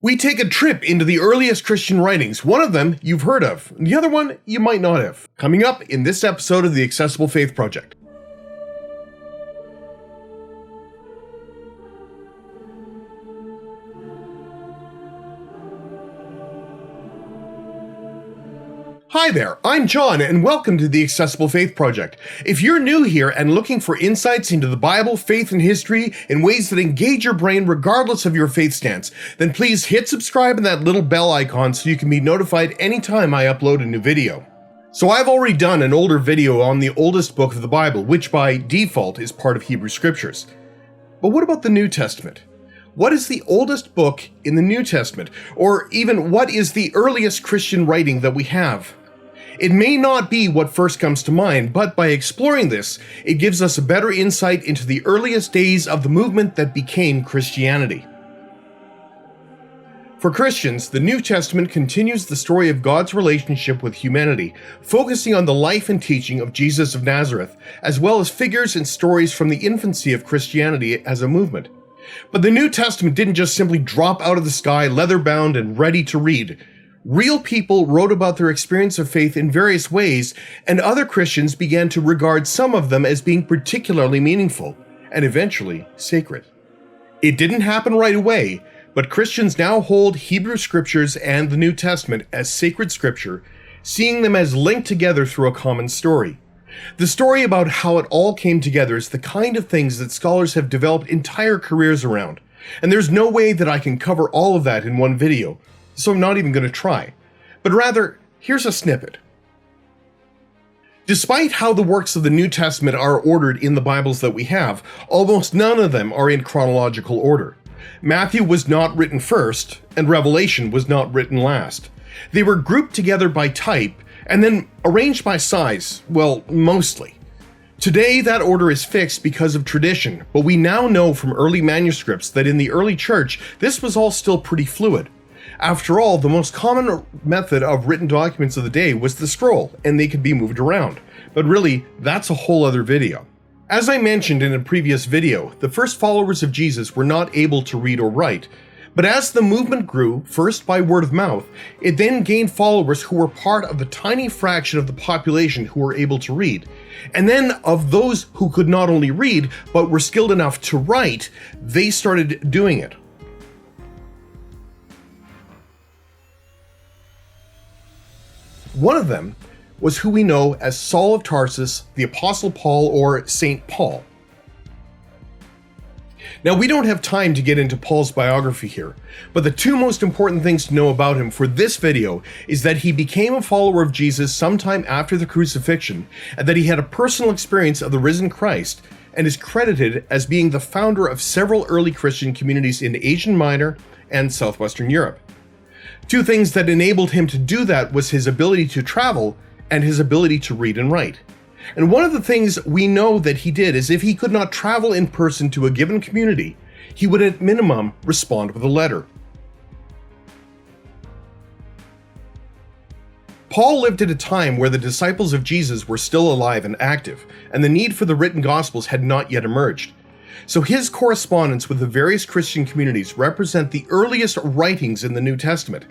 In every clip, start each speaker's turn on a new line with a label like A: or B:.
A: We take a trip into the earliest Christian writings. One of them you've heard of, and the other one you might not have. Coming up in this episode of the Accessible Faith Project. Hi there, I'm John, and welcome to the Accessible Faith Project. If you're new here and looking for insights into the Bible, faith, and history in ways that engage your brain regardless of your faith stance, then please hit subscribe and that little bell icon so you can be notified anytime I upload a new video. So I've already done an older video on the oldest book of the Bible, which by default is part of Hebrew Scriptures. But what about the New Testament? What is the oldest book in the New Testament? Or even what is the earliest Christian writing that we have? It may not be what first comes to mind, but by exploring this, it gives us a better insight into the earliest days of the movement that became Christianity. For Christians, the New Testament continues the story of God's relationship with humanity, focusing on the life and teaching of Jesus of Nazareth, as well as figures and stories from the infancy of Christianity as a movement. But the New Testament didn't just simply drop out of the sky, leather-bound and ready to read. Real people wrote about their experience of faith in various ways, and other Christians began to regard some of them as being particularly meaningful, and eventually sacred. It didn't happen right away, but Christians now hold Hebrew Scriptures and the New Testament as sacred scripture, seeing them as linked together through a common story. The story about how it all came together is the kind of things that scholars have developed entire careers around, and there's no way that I can cover all of that in one video. So I'm not even going to try. But rather, here's a snippet. Despite how the works of the New Testament are ordered in the Bibles that we have, almost none of them are in chronological order. Matthew was not written first, and Revelation was not written last. They were grouped together by type, and then arranged by size, well, mostly. Today, that order is fixed because of tradition, but we now know from early manuscripts that in the early church, this was all still pretty fluid. After all, the most common method of written documents of the day was the scroll, and they could be moved around. But really, that's a whole other video. As I mentioned in a previous video, the first followers of Jesus were not able to read or write. But as the movement grew, first by word of mouth, it then gained followers who were part of the tiny fraction of the population who were able to read. And then of those who could not only read, but were skilled enough to write, they started doing it. One of them was who we know as Saul of Tarsus, the Apostle Paul, or Saint Paul. Now, we don't have time to get into Paul's biography here, but the two most important things to know about him for this video is that he became a follower of Jesus sometime after the crucifixion, and that he had a personal experience of the risen Christ, and is credited as being the founder of several early Christian communities in Asia Minor and southwestern Europe. Two things that enabled him to do that was his ability to travel and his ability to read and write. And one of the things we know that he did is if he could not travel in person to a given community, he would at minimum respond with a letter. Paul lived at a time where the disciples of Jesus were still alive and active, and the need for the written Gospels had not yet emerged. So his correspondence with the various Christian communities represent the earliest writings in the New Testament.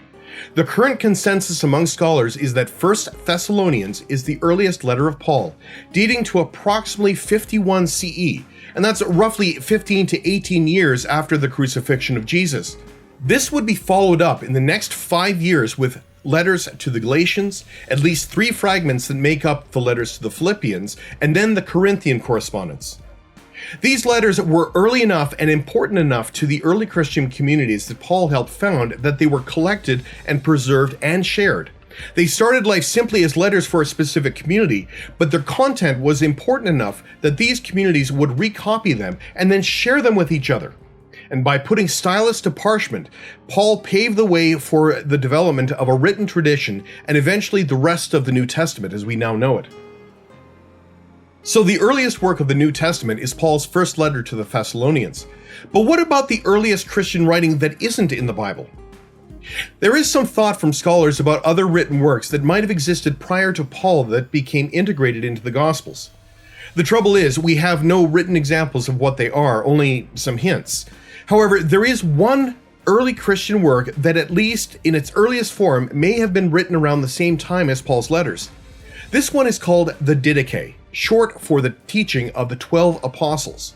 A: The current consensus among scholars is that 1 Thessalonians is the earliest letter of Paul, dating to approximately 51 CE, and that's roughly 15 to 18 years after the crucifixion of Jesus. This would be followed up in the next 5 years with letters to the Galatians, at least 3 fragments that make up the letters to the Philippians, and then the Corinthian correspondence. These letters were early enough and important enough to the early Christian communities that Paul helped found that they were collected and preserved and shared. They started life simply as letters for a specific community, but their content was important enough that these communities would recopy them and then share them with each other. And by putting stylus to parchment, Paul paved the way for the development of a written tradition and eventually the rest of the New Testament as we now know it. So the earliest work of the New Testament is Paul's first letter to the Thessalonians. But what about the earliest Christian writing that isn't in the Bible? There is some thought from scholars about other written works that might have existed prior to Paul that became integrated into the Gospels. The trouble is, we have no written examples of what they are, only some hints. However, there is one early Christian work that, at least in its earliest form, may have been written around the same time as Paul's letters. This one is called the Didache, short for the teaching of the 12 apostles.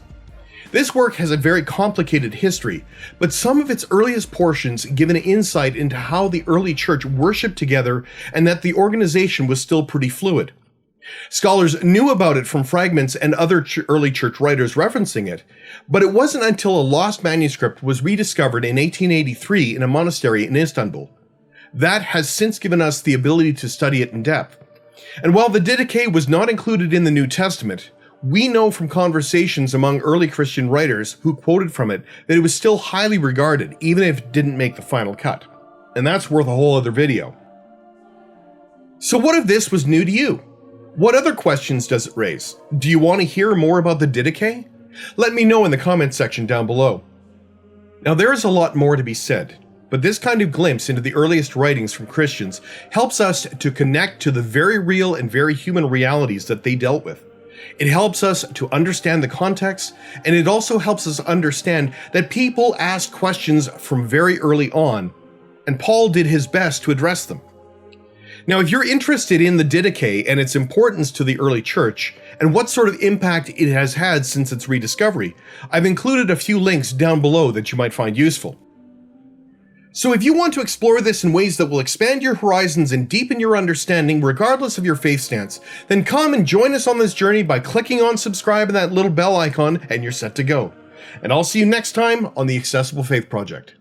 A: This work has a very complicated history, but some of its earliest portions give an insight into how the early church worshiped together and that the organization was still pretty fluid. Scholars knew about it from fragments and other early church writers referencing it, but it wasn't until a lost manuscript was rediscovered in 1883 in a monastery in Istanbul. That has since given us the ability to study it in depth. And while the Didache was not included in the New Testament, we know from conversations among early Christian writers who quoted from it that it was still highly regarded, even if it didn't make the final cut. And that's worth a whole other video. So what if this was new to you? What other questions does it raise? Do you want to hear more about the Didache? Let me know in the comments section down below. Now there is a lot more to be said, but this kind of glimpse into the earliest writings from Christians helps us to connect to the very real and very human realities that they dealt with. It helps us to understand the context, and it also helps us understand that people asked questions from very early on, and Paul did his best to address them. Now, if you're interested in the Didache and its importance to the early church, and what sort of impact it has had since its rediscovery, I've included a few links down below that you might find useful. So if you want to explore this in ways that will expand your horizons and deepen your understanding regardless of your faith stance, then come and join us on this journey by clicking on subscribe and that little bell icon, and you're set to go. And I'll see you next time on the Accessible Faith Project.